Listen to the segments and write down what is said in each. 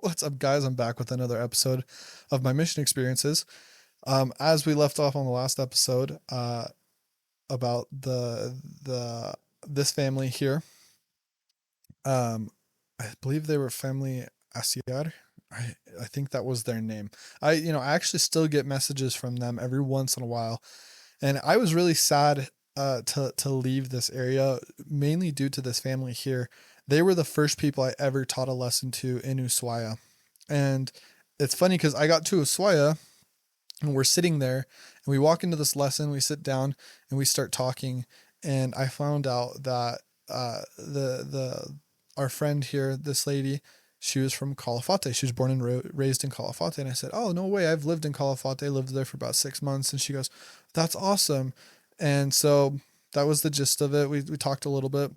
What's up, guys? I'm back with another episode of my mission experiences. As we left off on the last episode, about the this family here. Um, I believe they were family Asiar. I think that was their name. I actually still get messages from them every once in a while, and I was really sad to leave this area, mainly due to this family here. They were the first people I ever taught a lesson to in Ushuaia. And it's funny because I got to Ushuaia and we're sitting there and we walk into this lesson, we sit down and we start talking. And I found out that the our friend here, this lady, she was from Calafate. She was born and raised in Calafate. And I said, "Oh, no way. I've lived in Calafate. I lived there for about 6 months." And she goes, "That's awesome." And so that was the gist of it. We talked a little bit.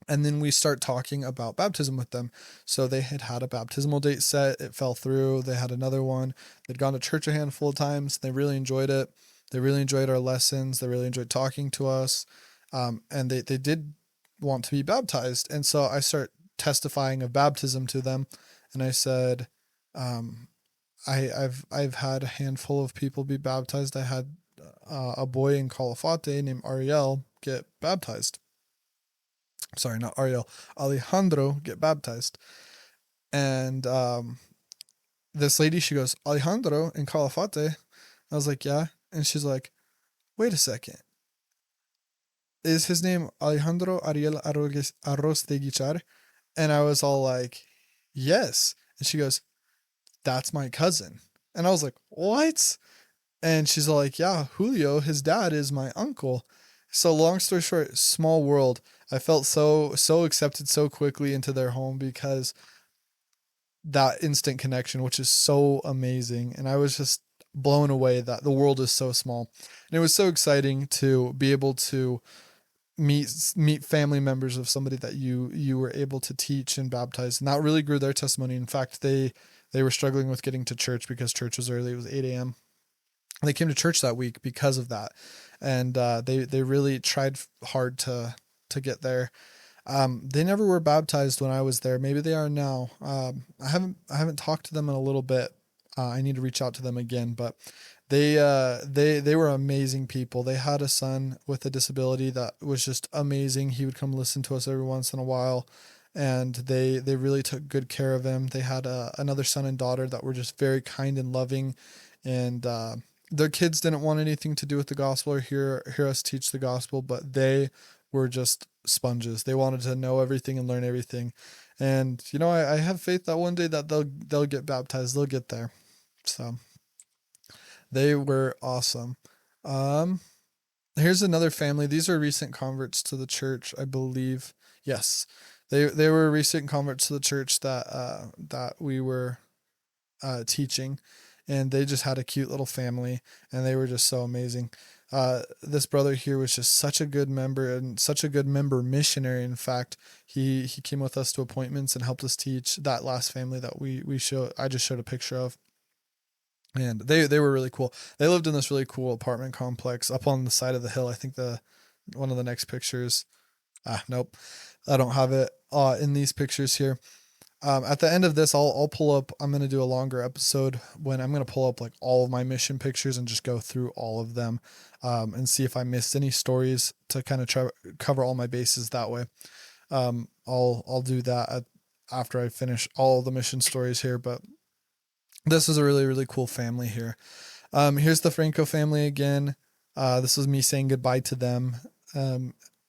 And then we start talking about baptism with them. So they had a baptismal date set. It fell through. They had another one. They'd gone to church a handful of times. They really enjoyed it. They really enjoyed our lessons. They really enjoyed talking to us. And they did want to be baptized. And so I start testifying of baptism to them. And I said, um, I've had a handful of people be baptized. I had a boy in Calafate named Ariel get baptized. Sorry, not Ariel, Alejandro get baptized. And this lady, she goes, "Alejandro in Calafate?" I was like, "Yeah." And she's like, "Wait a second. Is his name Alejandro Ariel Arroz de Guichar?" And I was all like, "Yes." And she goes, "That's my cousin." And I was like, "What?" And she's all like, "Yeah, Julio, his dad is my uncle." So long story short, small world. I felt so accepted so quickly into their home because that instant connection, which is so amazing. And I was just blown away that the world is so small. And it was so exciting to be able to meet family members of somebody that you were able to teach and baptize. And that really grew their testimony. In fact, they were struggling with getting to church because church was early. It was 8 a.m. They came to church that week because of that. And they really tried hard to get there. They never were baptized when I was there. Maybe they are now. I haven't talked to them in a little bit. I need to reach out to them again, but they were amazing people. They had a son with a disability that was just amazing. He would come listen to us every once in a while, and they really took good care of him. They had another son and daughter that were just very kind and loving, and their kids didn't want anything to do with the gospel or hear us teach the gospel, but they were just sponges. They wanted to know everything and learn everything. And I have faith that one day that they'll get baptized. They'll get there. So they were awesome. Um, Here's another family. These are recent converts to the church, I believe. Yes, they were recent converts to the church that we were teaching, and they just had a cute little family, and they were just so amazing. This brother here was just such a good member and such a good member missionary. In fact, he came with us to appointments and helped us teach that last family that we show. I just showed a picture of, and they were really cool. They lived in this really cool apartment complex up on the side of the hill. I think the one of the next pictures. Nope, I don't have it in these pictures here. At the end of this, I'll pull up. I'm gonna do a longer episode when I'm gonna pull up like all of my mission pictures and just go through all of them, and see if I missed any stories to kind of try cover all my bases that way. I'll do that after I finish all the mission stories here. But this is a really really cool family here. Here's the Franco family again. This was me saying goodbye to them,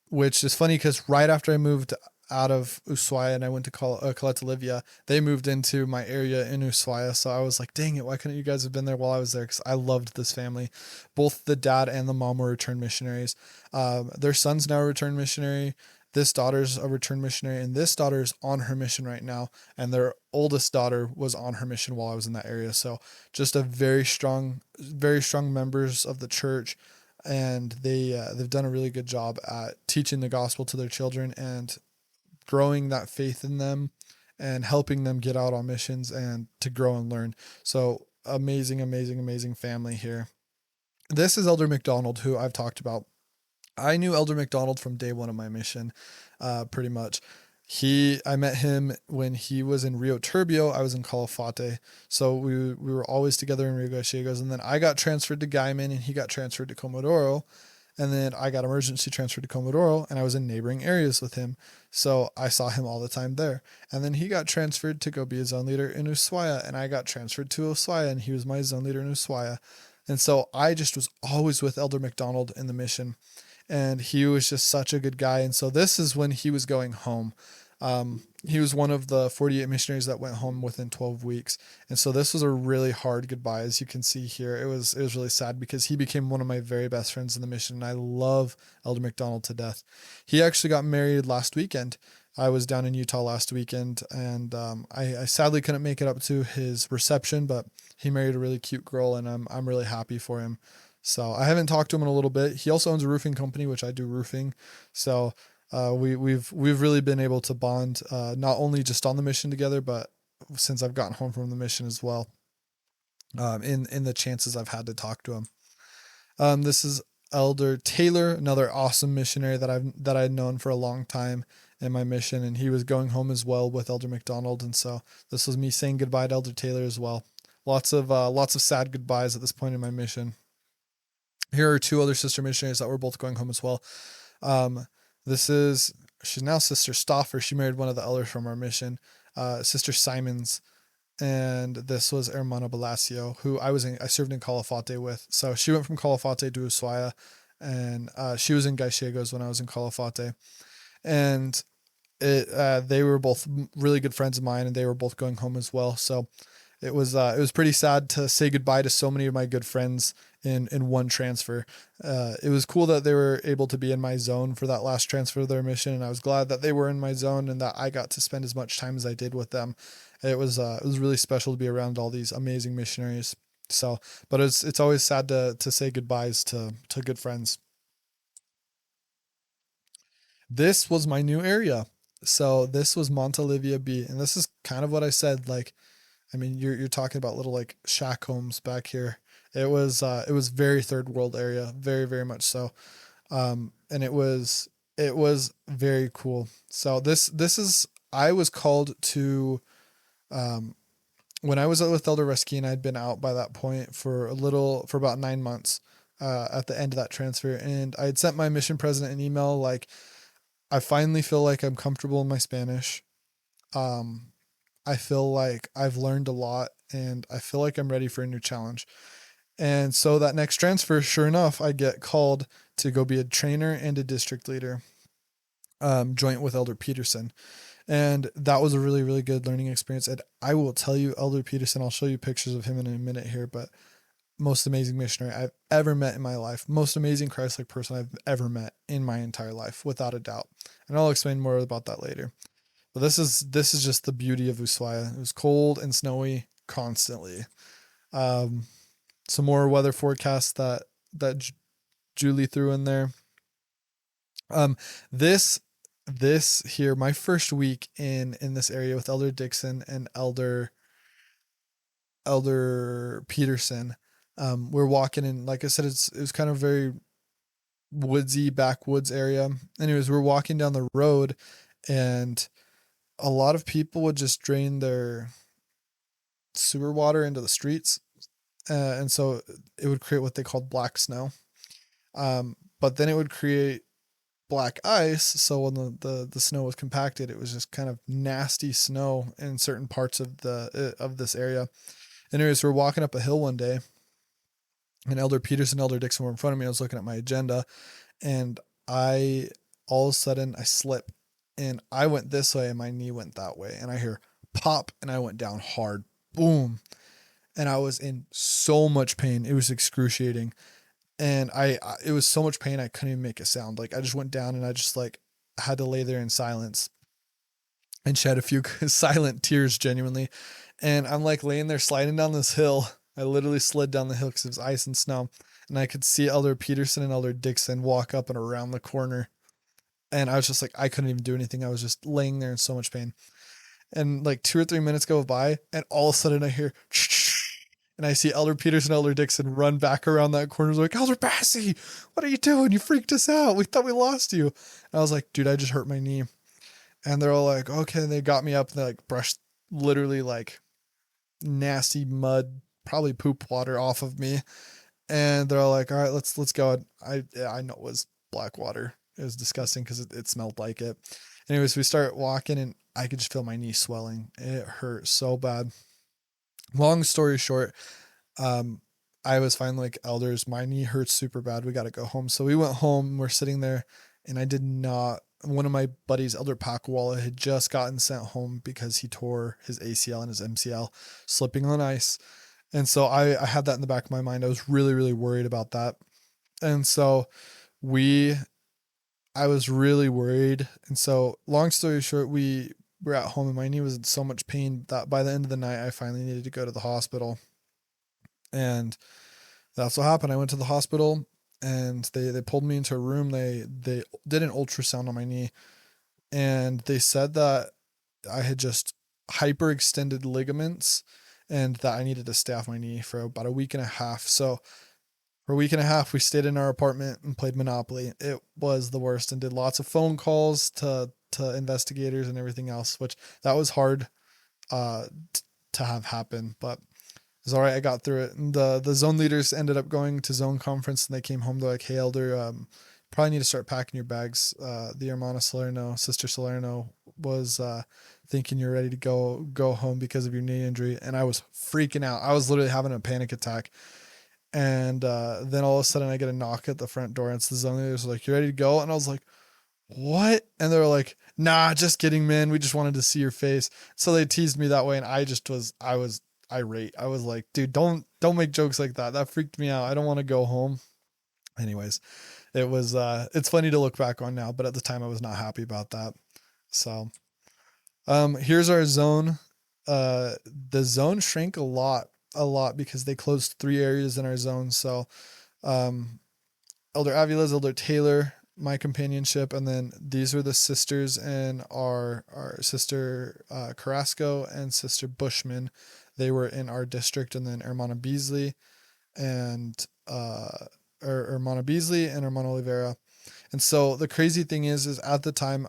which is funny because right after I moved out of Ushuaia and I went to Caleta Livia, they moved into my area in Ushuaia. So I was like, dang it, why couldn't you guys have been there while I was there? Because I loved this family. Both the dad and the mom were returned missionaries. Their son's now a returned missionary. This daughter's a returned missionary, and this daughter's on her mission right now. And their oldest daughter was on her mission while I was in that area. So just a very strong members of the church, and they've done a really good job at teaching the gospel to their children and growing that faith in them and helping them get out on missions and to grow and learn. So amazing, amazing, amazing family here. This is Elder McDonald, who I've talked about. I knew Elder McDonald from day one of my mission, pretty much. I met him when he was in Rio Turbio. I was in Calafate. So we were always together in Rio Gallegos. And then I got transferred to Guyman and he got transferred to Comodoro. And then I got emergency transferred to Comodoro and I was in neighboring areas with him. So I saw him all the time there. And then he got transferred to go be a zone leader in Ushuaia. And I got transferred to Ushuaia and he was my zone leader in Ushuaia. And so I just was always with Elder McDonald in the mission. And he was just such a good guy. And so this is when he was going home. He was one of the 48 missionaries that went home within 12 weeks. And so this was a really hard goodbye. As you can see here, it was really sad because he became one of my very best friends in the mission. And I love Elder McDonald to death. He actually got married last weekend. I was down in Utah last weekend and, I sadly couldn't make it up to his reception, but he married a really cute girl and I'm really happy for him. So I haven't talked to him in a little bit. He also owns a roofing company, which I do roofing. So we've really been able to bond, not only just on the mission together, but since I've gotten home from the mission as well. In the chances I've had to talk to him. This is Elder Taylor, another awesome missionary that I'd known for a long time in my mission, and he was going home as well with Elder McDonald, and so this was me saying goodbye to Elder Taylor as well. Lots of sad goodbyes at this point in my mission. Here are two other sister missionaries that were both going home as well. She's now Sister Stoffer. She married one of the elders from our mission, Sister Simons. And this was Hermano Balacio, who I served in Calafate with. So she went from Calafate to Ushuaia, and she was in Gallegos when I was in Calafate. And they were both really good friends of mine, and they were both going home as well. So it was pretty sad to say goodbye to so many of my good friends in one transfer. It was cool that they were able to be in my zone for that last transfer of their mission, and I was glad that they were in my zone and that I got to spend as much time as I did with them. It was really special to be around all these amazing missionaries. So, but it's always sad to say goodbyes to good friends. This was my new area. So this was Montalivia B, and this is kind of what I said. Like, I mean, you're talking about little like shack homes back here. It was very third world area, very very much so, and it was very cool. So this is I was called to, when I was with Elder Reskin, I'd been out by that point for about 9 months, at the end of that transfer, and I had sent my mission president an email like, I finally feel like I'm comfortable in my Spanish. I feel like I've learned a lot and I feel like I'm ready for a new challenge. And so that next transfer, sure enough, I get called to go be a trainer and a district leader, joint with Elder Peterson. And that was a really, really good learning experience. And I will tell you, Elder Peterson, I'll show you pictures of him in a minute here, but most amazing missionary I've ever met in my life. Most amazing Christ-like person I've ever met in my entire life, without a doubt. And I'll explain more about that later. But this is just the beauty of Ushuaia. It was cold and snowy constantly. Some more weather forecasts that Julie threw in there. This here, my first week in this area with Elder Dixon and Elder Peterson. We're walking in, like I said, it was kind of very woodsy backwoods area. Anyways, we're walking down the road and a lot of people would just drain their sewer water into the streets. And so it would create what they called black snow. But then it would create black ice. So when the snow was compacted, it was just kind of nasty snow in certain parts of this area. Anyways, we're walking up a hill one day and Elder Peterson and Elder Dixon were in front of me. I was looking at my agenda and all of a sudden I slip and I went this way and my knee went that way and I hear pop and I went down hard. Boom. And I was in so much pain. It was excruciating. And it was so much pain. I couldn't even make a sound. Like I just went down and I just like had to lay there in silence and shed a few silent tears genuinely. And I'm like laying there sliding down this hill. I literally slid down the hill because it was ice and snow. And I could see Elder Peterson and Elder Dixon walk up and around the corner. And I was just like, I couldn't even do anything. I was just laying there in so much pain. And like 2 or 3 minutes go by and all of a sudden I hear and I see Elder Peterson and Elder Dixon run back around that corner. Like, Elder Bassey, what are you doing? You freaked us out. We thought we lost you. And I was like, dude, I just hurt my knee. And they're all like, okay. And they got me up and they like brushed literally like nasty mud, probably poop water off of me. And they're all like, all right, let's go. And I know it was black water. It was disgusting because it smelled like it. Anyways, we start walking and I could just feel my knee swelling. It hurt so bad. Long story short, um, I was finally like, elders, my knee hurts super bad. We got to go home. So we went home. We're sitting there, and I did not. One of my buddies, Elder Pakwalla, had just gotten sent home because he tore his ACL and his MCL slipping on ice. And so I had that in the back of my mind. I was really, really worried about that. And so we, I was really worried. And so, long story short, we were at home and my knee was in so much pain that by the end of the night, I finally needed to go to the hospital. And that's what happened. I went to the hospital and they pulled me into a room. They did an ultrasound on my knee and they said that I had just hyperextended ligaments and that I needed to stay off my knee for about a week and a half. So for a week and a half, we stayed in our apartment and played Monopoly. It was the worst and did lots of phone calls to investigators and everything else, which that was hard uh, to have happen, but it's all right. I got through it. And the zone leaders ended up going to zone conference and they came home. They're like, hey, Elder, probably need to start packing your bags. The Hermana Salerno, Sister Salerno was thinking you're ready to go home because of your knee injury. And I was freaking out. I was literally having a panic attack. And then all of a sudden I get a knock at the front door and it's the zone leaders like, you ready to go? And I was like, what? And they were like, nah, just kidding, man. We just wanted to see your face. So they teased me that way. And I was irate. I was like, dude, don't make jokes like that. That freaked me out. I don't want to go home. Anyways, it was, it's funny to look back on now, but at the time I was not happy about that. So, here's our zone. The zone shrank a lot because they closed 3 areas in our zone. So, um, Elder Avila's, Elder Taylor, my companionship, and then these were the sisters in our sister Carrasco and sister Bushman. They were in our district, and then Hermana Beasley and Hermana Beasley and Hermana Oliveira. And so the crazy thing is at the time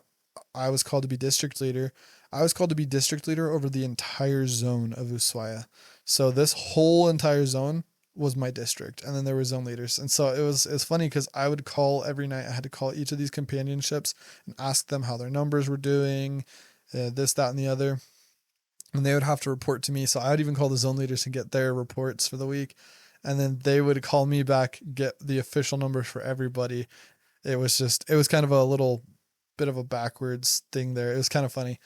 I was called to be district leader. I was called to be district leader over the entire zone of Ushuaia. So this whole entire zone was my district, and then there were zone leaders. And so it's funny because I would call every night. I had to call each of these companionships and ask them how their numbers were doing, this, that, and the other. And they would have to report to me. So I would even call the zone leaders and get their reports for the week. And then they would call me back, get the official numbers for everybody. It was kind of a little bit of a backwards thing there. It was kind of funny,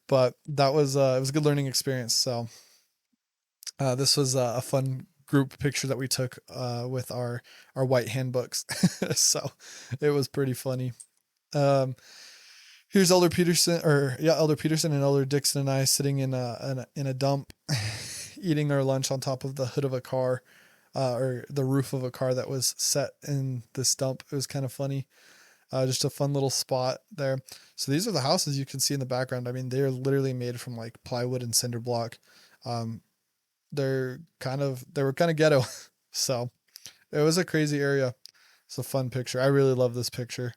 but that was, it was a good learning experience. So, this was a fun group picture that we took, with our white handbooks. So it was pretty funny. Um, Here's Elder Peterson, Elder Peterson and Elder Dixon and I sitting in a dump, eating our lunch on top of the hood of a car, or the roof of a car that was set in this dump. It was kind of funny. Just a fun little spot there. So these are the houses you can see in the background. I mean, they're literally made from like plywood and cinder block. Um, they were kind of ghetto. So it was a crazy area. It's a fun picture. I really love this picture.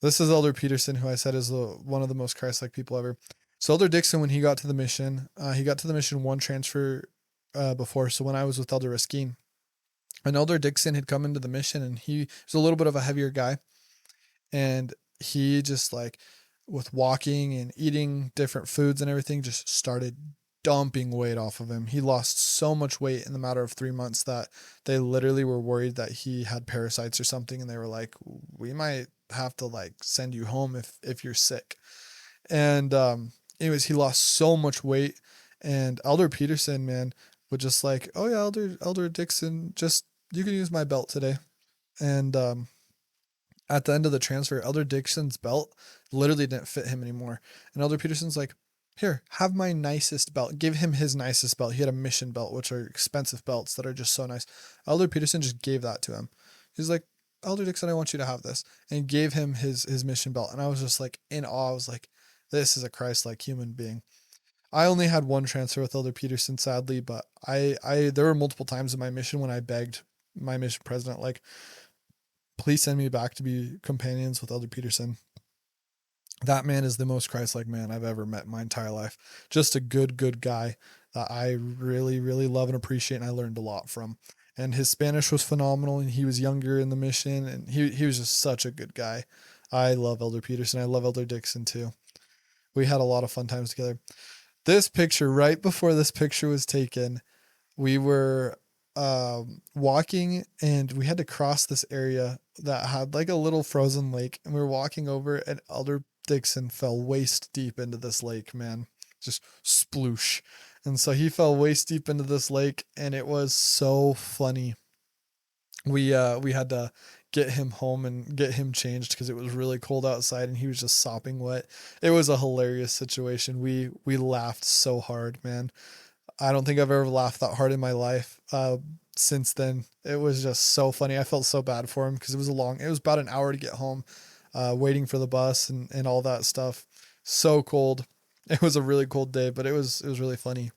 This is Elder Peterson, who I said is one of the most Christ-like people ever. So Elder Dixon, when he got to the mission one transfer before. So when I was with Elder Riskin, and Elder Dixon had come into the mission, and he was a little bit of a heavier guy, and he just like with walking and eating different foods and everything, just started dumping weight off of him. He lost so much weight in the matter of 3 months that they literally were worried that he had parasites or something. And they were like, we might have to like send you home if you're sick. And, anyways, he lost so much weight, and Elder Peterson, man, would just like, oh yeah, Elder Dixon, just, you can use my belt today. And, at the end of the transfer, Elder Dixon's belt literally didn't fit him anymore. And Elder Peterson's like, here, have my nicest belt. Give him his nicest belt. He had a mission belt, which are expensive belts that are just so nice. Elder Peterson just gave that to him. He's like, Elder Dixon, I want you to have this. And gave him his mission belt. And I was just like in awe. I was like, this is a Christ-like human being. I only had one transfer with Elder Peterson, sadly, but there were multiple times in my mission when I begged my mission president, like, please send me back to be companions with Elder Peterson. That man is the most Christ-like man I've ever met in my entire life. Just a good guy that I really, really love and appreciate, and I learned a lot from. And his Spanish was phenomenal, and he was younger in the mission, and he was just such a good guy. I love Elder Peterson. I love Elder Dixon too. We had a lot of fun times together. This picture, right before this picture was taken, we were walking, and we had to cross this area that had like a little frozen lake, and we were walking over, and Elder Dixon fell waist deep into this lake, man. Just sploosh. And so he fell waist deep into this lake, and it was so funny. We had to get him home and get him changed because it was really cold outside and he was just sopping wet. It was a hilarious situation. We laughed so hard, man. I don't think I've ever laughed that hard in my life. Since then, it was just so funny. I felt so bad for him because it was about an hour to get home, waiting for the bus and all that stuff. So cold. It was a really cold day, but it was really funny.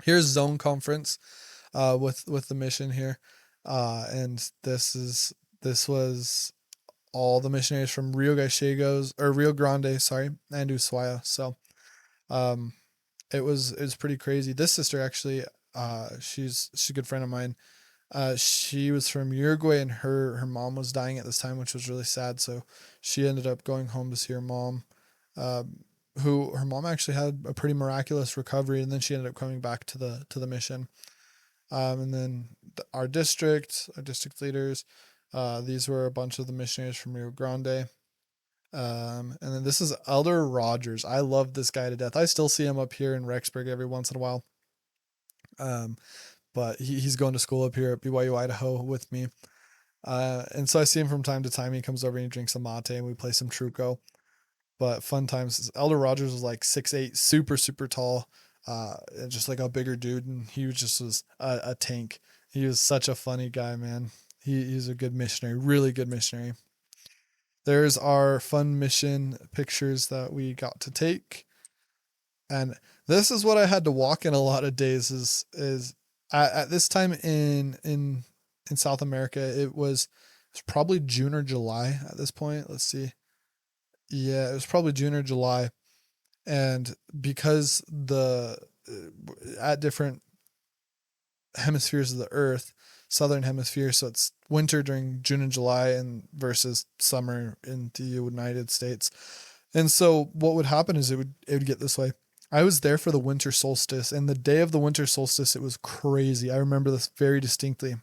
Here's zone conference, with the mission here. And this was all the missionaries from Rio Grande, sorry, and Ushuaia. So, um, it was pretty crazy. This sister actually, she's a good friend of mine. She was from Uruguay, and her mom was dying at this time, which was really sad. So she ended up going home to see her mom. Who her mom actually had a pretty miraculous recovery, and then she ended up coming back to the mission. And then our district leaders, these were a bunch of the missionaries from Rio Grande. And then this is Elder Rogers. I love this guy to death. I still see him up here in Rexburg every once in a while. Um, but he's going to school up here at BYU Idaho with me. And so I see him from time to time. He comes over and he drinks a mate and we play some Truco. But fun times. Elder Rogers was like 6'8", super tall, just like a bigger dude, and was a tank. He was such a funny guy, man. He's a good missionary, really good missionary. There's our fun mission pictures that we got to take, and this is what I had to walk in a lot of days. Is at this time in South America, it's probably June or July at this point. Let's see. Yeah, it was probably June or July. And because at different hemispheres of the earth, southern hemisphere, so it's winter during June and July and versus summer in the United States. And so what would happen is it would get this way. I was there for the winter solstice, and the day of the winter solstice, it was crazy. I remember this very distinctly.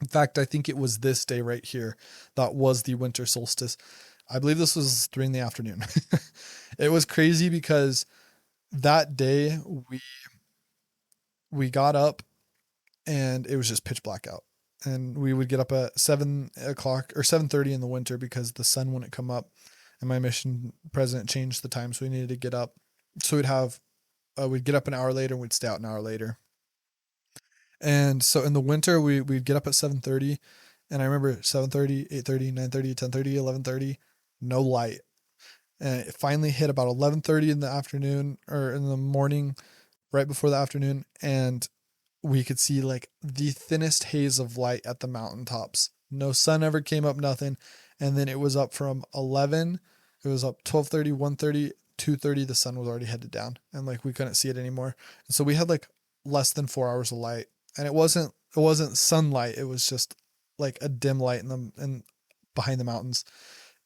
In fact, I think it was this day right here that was the winter solstice. I believe this was 3 p.m. It was crazy because that day we got up and it was just pitch black out. And we would get up at 7 o'clock or 7:30 in the winter because the sun wouldn't come up. And my mission president changed the time, so we needed to get up. So we'd get up an hour later and we'd stay out an hour later. And so in the winter we'd get up at 7:30, and I remember 7:30, 8:30, 9:30, 10:30, 11:30, no light. And it finally hit about 11:30 in the afternoon or in the morning, right before the afternoon, and we could see like the thinnest haze of light at the mountaintops. No sun ever came up, nothing. And then it was up from 11, it was up 12:30, 1:30, 2:30, the sun was already headed down, and like we couldn't see it anymore. And so we had like less than 4 hours of light, and it wasn't sunlight, it was just like a dim light in behind the mountains.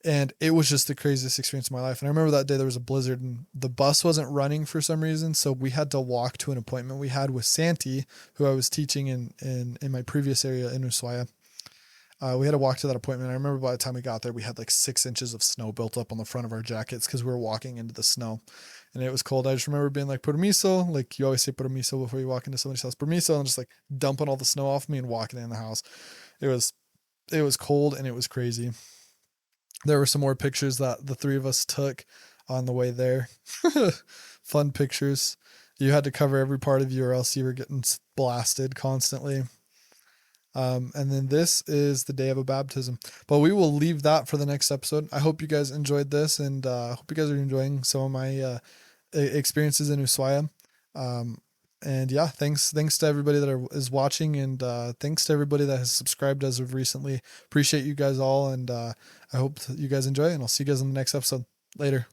And it was just the craziest experience of my life. And I remember that day there was a blizzard and the bus wasn't running for some reason. So we had to walk to an appointment we had with Santi, who I was teaching in my previous area in Ushuaia. We had to walk to that appointment. I remember by the time we got there, we had like 6 inches of snow built up on the front of our jackets because we were walking into the snow and it was cold. I just remember being like, permiso, like you always say permiso before you walk into somebody's house, permiso, and just like dumping all the snow off me and walking in the house. It was cold and it was crazy. There were some more pictures that the 3 of us took on the way there. Fun pictures. You had to cover every part of you or else you were getting blasted constantly. And then this is the day of a baptism, but we will leave that for the next episode. I hope you guys enjoyed this, and hope you guys are enjoying some of my experiences in Ushuaia. And yeah, thanks to everybody that is watching, and thanks to everybody that has subscribed as of recently. Appreciate you guys all, and I hope you guys enjoy, and I'll see you guys in the next episode. Later.